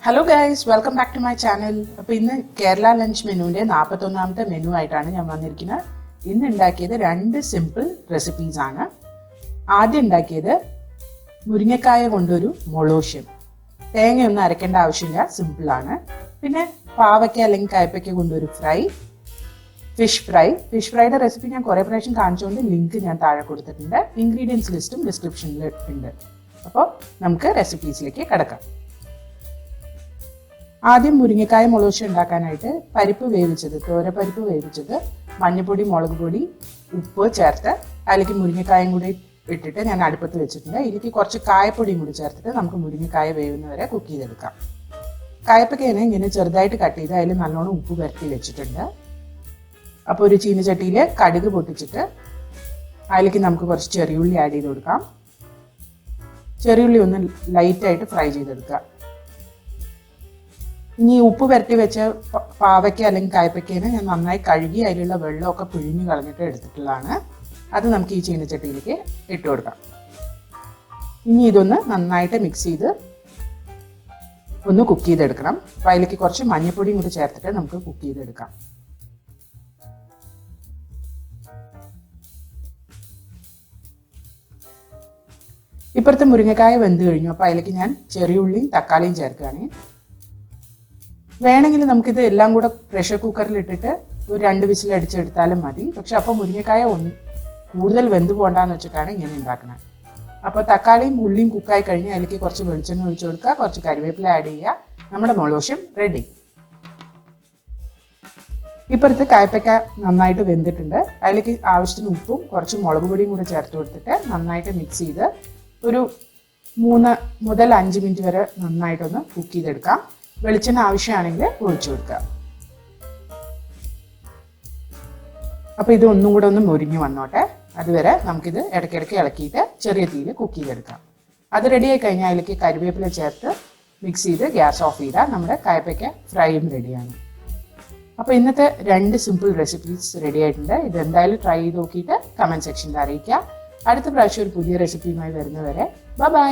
Hello guys, welcome back to my channel. അപ്പോൾ ഇന്ന് Kerala lunch മെനുവിൻ്റെ 41ാമത്തെ മെനു ആയിട്ടാണ് ഞാൻ വന്നിരിക്കുന്നത്. ഇന്ന് ഉണ്ടാക്കിയത് 2 സിമ്പിൾ റെസിപ്പീസ് ആണ്. ആദ്യം ഉണ്ടാക്കിയത് മുരിങ്ങക്കായ കൊണ്ടൊരു മൊളോഷ്യം. തേങ്ങയൊന്നും അരക്കേണ്ട ആവശ്യമില്ല, സിമ്പിളാണ്. പിന്നെ പാവയ്ക്ക അല്ലെങ്കിൽ കയ്പയ്ക്ക കൊണ്ടൊരു ഫ്രൈ, ഫിഷ് ഫ്രൈയുടെ റെസിപ്പി ഞാൻ കുറേ പ്രാവശ്യം കാണിച്ചുകൊണ്ട് ലിങ്ക് ഞാൻ താഴെ കൊടുത്തിട്ടുണ്ട്. ഇൻഗ്രീഡിയൻസ് ലിസ്റ്റും ഡിസ്ക്രിപ്ഷനിൽ ഉണ്ട്. അപ്പോൾ നമുക്ക് റെസിപ്പീസിലേക്ക് കിടക്കാം. ആദ്യം മുരിങ്ങക്കായ മൊളോഷ്യം ഉണ്ടാക്കാനായിട്ട് പരിപ്പ് വേവിച്ചത്, തോരപ്പരിപ്പ് വേവിച്ചത്, മഞ്ഞൾപ്പൊടി, മുളക് പൊടി, ഉപ്പ് ചേർത്ത് അതിലേക്ക് മുരിങ്ങക്കായും കൂടി ഇട്ടിട്ട് ഞാൻ അടുപ്പത്ത് വെച്ചിട്ടുണ്ട്. ഇതിലേക്ക് കുറച്ച് കായപ്പൊടിയും കൂടി ചേർത്തിട്ട് നമുക്ക് മുരിങ്ങക്കായ വേവുന്നവരെ കുക്ക് ചെയ്തെടുക്കാം. കായപ്പൊക്കേനെ ഇങ്ങനെ ചെറുതായിട്ട് കട്ട് ചെയ്ത് അതിൽ നല്ലോണം ഉപ്പ് പുരട്ടി വെച്ചിട്ടുണ്ട്. അപ്പോൾ ഒരു ചീനച്ചട്ടിയിൽ കടുക് പൊട്ടിച്ചിട്ട് അതിലേക്ക് നമുക്ക് കുറച്ച് ചെറിയുള്ളി ആഡ് ചെയ്ത് കൊടുക്കാം. ചെറിയുള്ളി ഒന്ന് ലൈറ്റായിട്ട് ഫ്രൈ ചെയ്തെടുക്കുക. ഇനി ഉപ്പ് പുരട്ടി വെച്ച പാവയ്ക്ക അല്ലെങ്കിൽ കായ്പയ്ക്കേനെ ഞാൻ നന്നായി കഴുകി അതിലുള്ള വെള്ളമൊക്കെ പിഴിഞ്ഞ് കളഞ്ഞിട്ട് എടുത്തിട്ടുള്ളതാണ്. അത് നമുക്ക് ഈ ചീനച്ചട്ടിയിലേക്ക് ഇട്ട് കൊടുക്കാം. ഇനി ഇതൊന്ന് നന്നായിട്ട് മിക്സ് ചെയ്ത് ഒന്ന് കുക്ക് ചെയ്തെടുക്കണം. അപ്പോൾ അതിലേക്ക് കുറച്ച് മഞ്ഞൾപ്പൊടിയും കൂടി ചേർത്തിട്ട് നമുക്ക് കുക്ക് ചെയ്തെടുക്കാം. ഇപ്പുറത്തെ മുരിങ്ങക്കായ വെന്ത് കഴിഞ്ഞു. അപ്പോൾ അതിലേക്ക് ഞാൻ ചെറിയുള്ളിയും തക്കാളിയും ചേർക്കുകയാണ്. വേണമെങ്കിൽ നമുക്കിത് എല്ലാം കൂടെ പ്രഷർ കുക്കറിൽ ഇട്ടിട്ട് ഒരു 2 വിസിൽ അടിച്ചെടുത്താലും മതി. പക്ഷെ അപ്പോൾ മുരിങ്ങക്കായ കൂടുതൽ വെന്ത് പോകണ്ടെന്ന് വെച്ചിട്ടാണ് ഇങ്ങനെ ഉണ്ടാക്കുന്നത്. അപ്പോൾ തക്കാളിയും ഉള്ളിയും കുക്കായി കഴിഞ്ഞ് അതിലേക്ക് കുറച്ച് വെളിച്ചെണ്ണ ഒഴിച്ചു കൊടുക്കുക, കുറച്ച് കരിവേപ്പില ആഡ് ചെയ്യുക. നമ്മുടെ മൊളോഷ്യം റെഡി. ഇപ്പുറത്ത് കായ്പയ്ക്ക നന്നായിട്ട് വെന്തിട്ടുണ്ട്. അതിലേക്ക് ആവശ്യത്തിന് ഉപ്പും കുറച്ച് മുളക് പൊടിയും കൂടെ ചേർത്ത് കൊടുത്തിട്ട് നന്നായിട്ട് മിക്സ് ചെയ്ത് ഒരു 3 മുതൽ 5 മിനിറ്റ് വരെ നന്നായിട്ടൊന്ന് കുക്ക് ചെയ്തെടുക്കാം. വെളിച്ചെണ്ണ ആവശ്യമാണെങ്കിൽ ഒഴിച്ചു കൊടുക്കുക. അപ്പോൾ ഇത് ഒന്നും കൂടെ ഒന്ന് മുരിഞ്ഞ് വന്നോട്ടെ. അതുവരെ നമുക്കിത് ഇടയ്ക്കിടയ്ക്ക് ഇളക്കിയിട്ട് ചെറിയ തീയിൽ കുക്ക് ചെയ്തെടുക്കാം. അത് റെഡിയായി കഴിഞ്ഞാൽ അതിലേക്ക് കരിവേപ്പില ചേർത്ത് മിക്സ് ചെയ്ത് ഗ്യാസ് ഓഫ് ചെയ്താൽ നമ്മുടെ കായ്പയ്ക്ക ഫ്രൈയും റെഡിയാണ്. അപ്പോൾ ഇന്നത്തെ 2 സിമ്പിൾ റെസിപ്പീസ് റെഡി ആയിട്ടുണ്ട്. ഇത് എന്തായാലും ട്രൈ ചെയ്ത് നോക്കിയിട്ട് കമൻറ്റ് സെക്ഷനിൽ അറിയിക്കുക. അടുത്ത പ്രാവശ്യം ഒരു പുതിയ റെസിപ്പിയുമായി വരുന്നവരെ ബൈ.